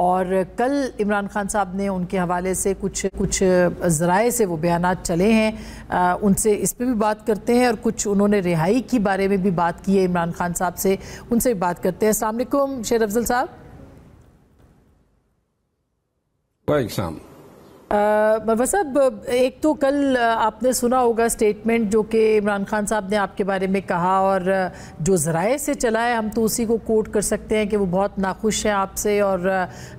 और कल इमरान खान साहब ने उनके हवाले से कुछ ज़राए से वो बयानात चले हैं, उनसे इस पर भी बात करते हैं और कुछ उन्होंने रिहाई के बारे में भी बात की है इमरान खान साहब से, उनसे भी बात करते हैं। अस्सलाम वालेकुम शेर अफजल साहब। वालेकुम। मरवा साहब, एक तो कल आपने सुना होगा स्टेटमेंट जो कि इमरान खान साहब ने आपके बारे में कहा, और जो ज़राए से चला है हम तो उसी को कोट कर सकते हैं कि वो बहुत नाखुश हैं आपसे और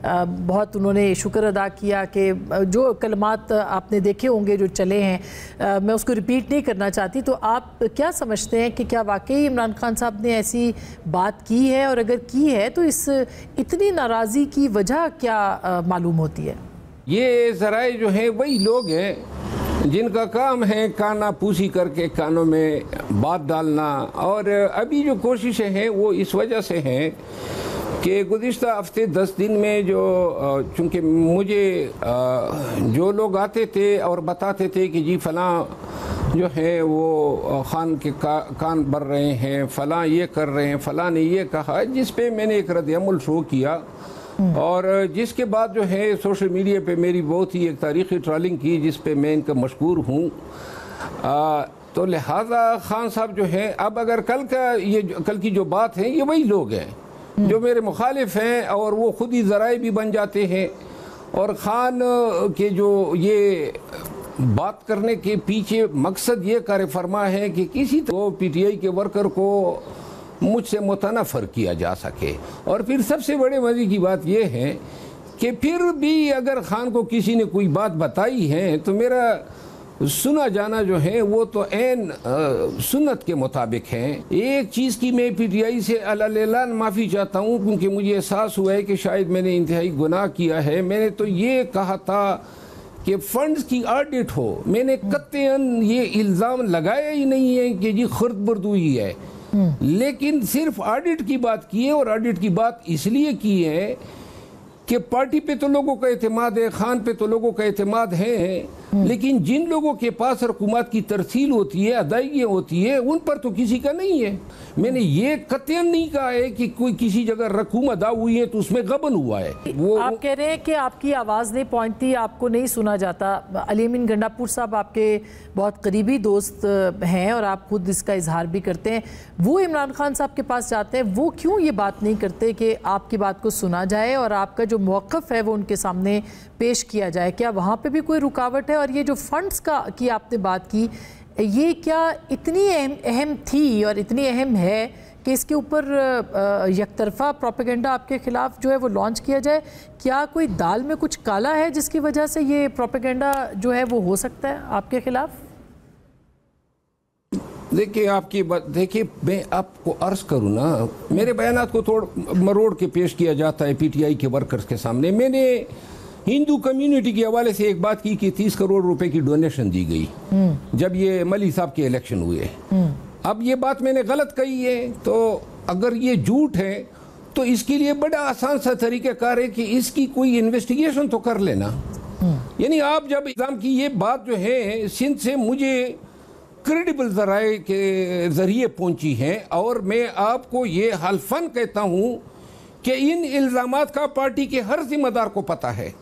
बहुत उन्होंने शुक्र अदा किया कि जो कलमात आपने देखे होंगे जो चले हैं, मैं उसको रिपीट नहीं करना चाहती। तो आप क्या समझते हैं कि क्या वाकई इमरान खान साहब ने ऐसी बात की है, और अगर की है तो इस इतनी नाराज़गी की वजह क्या मालूम होती है? ये ज़राए जो हैं वही लोग हैं जिनका काम है काना पूसी करके कानों में बात डालना, और अभी जो कोशिशें हैं वो इस वजह से हैं कि गुज़िश्ता हफ्ते 10 दिन में जो चूँकि मुझे जो लोग आते थे और बताते थे कि जी फ़लाँ जो है वो खान के कान भर रहे हैं, फ़लाँ ये कर रहे हैं, फ़लाँ ने ये कहा, जिस पे मैंने एक रद्द-ए-अमल शो किया और जिसके बाद जो है सोशल मीडिया पे मेरी बहुत ही एक तारीख़ी ट्रोलिंग की, जिस पे मैं इनका मशकूर हूँ। तो लिहाजा खान साहब जो हैं, अब अगर कल की जो बात है, ये वही लोग हैं जो मेरे मुखालिफ हैं और वो खुद ही ज़राए भी बन जाते हैं। और खान के जो ये बात करने के पीछे मकसद ये कार्य फरमा है कि किसी तो PTI के वर्कर को मुझसे मुतनफ़र किया जा सके। और फिर सबसे बड़े मज़े की बात यह है कि फिर भी अगर खान को किसी ने कोई बात बताई है तो मेरा सुना जाना जो है वो तो ऐन सुन्नत के मुताबिक है। एक चीज़ की मैं PTI से अल-ऐलान माफ़ी चाहता हूँ, क्योंकि मुझे एहसास हुआ है कि शायद मैंने इंतहाई गुनाह किया है। मैंने तो ये कहा था कि फ़ंड्स की ऑडिट हो, मैंने कत्तन ये इल्ज़ाम लगाया ही नहीं है कि जी खुर्द बुर्द हुई है, लेकिन सिर्फ ऑडिट की बात की है। और ऑडिट की बात इसलिए की है कि पार्टी पे तो लोगों का एतमाद है, खान पे तो लोगों का एतमाद है, लेकिन जिन लोगों के पास हुकूमत की तरसील होती है, अदायगियाँ होती है, उन पर तो किसी का नहीं है। मैंने ये कतई नहीं कहा है कि कोई किसी जगह रकूम अदा हुई है तो उसमें गबन हुआ है। वो आप कह रहे हैं कि आपकी आवाज़ नहीं पहुंचती, आपको नहीं सुना जाता। अली अमीन गंडापुर साहब आपके बहुत करीबी दोस्त हैं और आप खुद इसका इजहार भी करते हैं, वो इमरान खान साहब के पास जाते हैं, वो क्यों ये बात नहीं करते कि आपकी बात को सुना जाए और आपका जो मौक़िफ़ है वो उनके सामने पेश किया जाए? क्या वहाँ पे भी कोई रुकावट है? और ये जो फंड्स की आपने बात की, ये क्या इतनी अहम थी और इतनी अहम है कि इसके ऊपर यकतरफा प्रोपेगेंडा आपके ख़िलाफ़ जो है वो लॉन्च किया जाए? क्या कोई दाल में कुछ काला है जिसकी वजह से ये प्रोपेगेंडा जो है वो हो सकता है आपके ख़िलाफ़? देखिए, आपकी बात देखिए, मैं आपको अर्ज़ करूँ ना, मेरे बयानात को तोड़ मरोड़ के पेश किया जाता है PTI के वर्कर्स के सामने। मैंने हिंदू कम्युनिटी के हवाले से एक बात की कि 30 करोड़ रुपए की डोनेशन दी गई जब ये मली साहब के इलेक्शन हुए। अब ये बात मैंने गलत कही है, तो अगर ये झूठ है तो इसके लिए बड़ा आसान सा तरीक़ाकार है कि इसकी कोई इन्वेस्टिगेशन तो कर लेना। यानी आप जब इल्ज़ाम की ये बात जो है सिंध से मुझे क्रेडिबल ज़राए के ज़रिए पहुंची है, और मैं आपको ये हल्फन कहता हूं कि इन इल्ज़ामात का पार्टी के हर जिम्मेदार को पता है,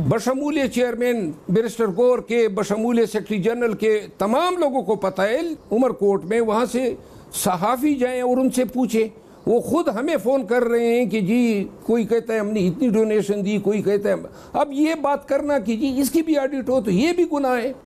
बशमूल चेयरमैन बैरिस्टर गौर के, बशमूल सेक्रेटरी जनरल के, तमाम लोगों को पता है। उमरकोट में वहाँ से सहाफ़ी जाएं और उनसे पूछें, वो खुद हमें फ़ोन कर रहे हैं कि जी कोई कहता है हमने इतनी डोनेशन दी, कोई कहता है। अब ये बात करना कि जी इसकी भी ऑडिट हो तो ये भी गुनाह है।